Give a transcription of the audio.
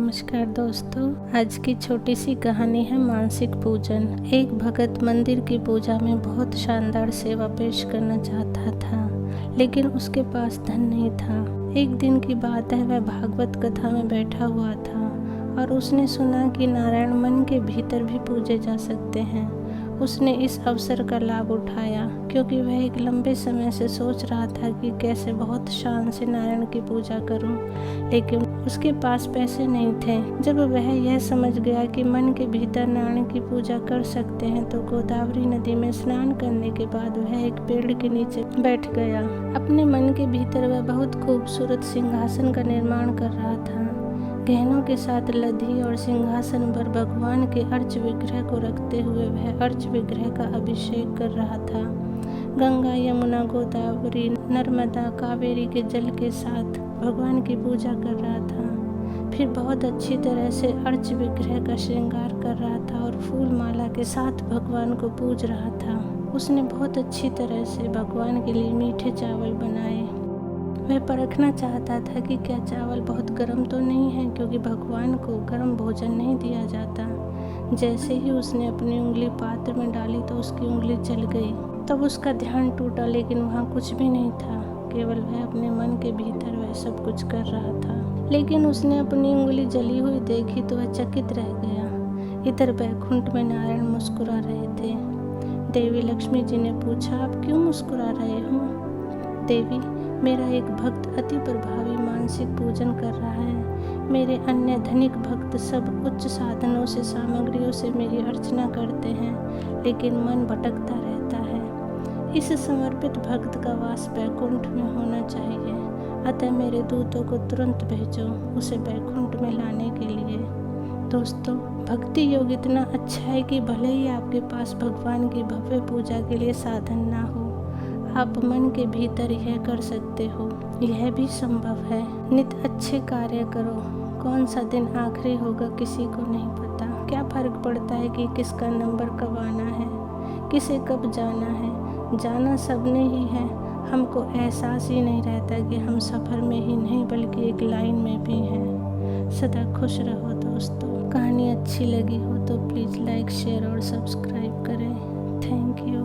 नमस्कार दोस्तों, आज की छोटी सी कहानी है मानसिक पूजन। एक भगत मंदिर की पूजा में बहुत शानदार सेवा पेश करना चाहता था, लेकिन उसके पास धन नहीं था। एक दिन की बात है, वह भागवत कथा में बैठा हुआ था और उसने सुना कि नारायण मन के भीतर भी पूजे जा सकते हैं। उसने इस अवसर का लाभ उठाया, क्योंकि वह एक लंबे समय से सोच रहा था कि कैसे बहुत शान से नारायण की पूजा करूं, लेकिन उसके पास पैसे नहीं थे। जब वह यह समझ गया कि मन के भीतर नारायण की पूजा कर सकते हैं, तो गोदावरी नदी में स्नान करने के बाद वह एक पेड़ के नीचे बैठ गया। अपने मन के भीतर वह बहुत खूबसूरत सिंहासन का निर्माण कर रहा था। गहनों के साथ लधी और सिंहासन पर भगवान के अर्च विग्रह को रखते हुए वह अर्च विग्रह का अभिषेक कर रहा था। गंगा, यमुना, गोदावरी, नर्मदा, कावेरी के जल के साथ भगवान की पूजा कर रहा था। फिर बहुत अच्छी तरह से अर्च विग्रह का श्रृंगार कर रहा था और फूल माला के साथ भगवान को पूज रहा था। उसने बहुत अच्छी तरह से भगवान के लिए मीठे चावल बनाए। वह परखना चाहता था कि क्या चावल बहुत गर्म तो नहीं है, क्योंकि भगवान को गर्म भोजन नहीं दिया जाता। जैसे ही उसने अपनी उंगली पात्र में डाली तो उसकी उंगली जल गई। तब उसका ध्यान टूटा, लेकिन वहाँ कुछ भी नहीं था, केवल वह अपने मन के भीतर वह सब कुछ कर रहा था। लेकिन उसने अपनी उंगली जली हुई देखी तो वह चकित रह गया। इधर बैकुंठ में नारायण मुस्कुरा रहे थे। देवी लक्ष्मी जी ने पूछा, आप क्यों मुस्कुरा रहे हो? देवी, मेरा एक भक्त अति प्रभावी मानसिक पूजन कर रहा है। मेरे अन्य धनिक भक्त सब उच्च साधनों से, सामग्रियों से मेरी अर्चना करते हैं, लेकिन मन भटकता रहता है। इस समर्पित भक्त का वास बैकुंठ में होना चाहिए, अतः मेरे दूतों को तुरंत भेजो उसे बैकुंठ में लाने के लिए। दोस्तों, भक्ति योग इतना अच्छा है कि भले ही आपके पास भगवान की भव्य पूजा के लिए साधन ना हो, आप मन के भीतर यह कर सकते हो। यह भी संभव है। नित अच्छे कार्य करो। कौन सा दिन आखिरी होगा किसी को नहीं पता। क्या फर्क पड़ता है कि किसका नंबर कब आना है, किसे कब जाना है। जाना सबने ही है। हमको एहसास ही नहीं रहता कि हम सफ़र में ही नहीं बल्कि एक लाइन में भी हैं। सदा खुश रहो दोस्तों। कहानी अच्छी लगी हो तो प्लीज़ लाइक, शेयर और सब्सक्राइब करें। Thank you.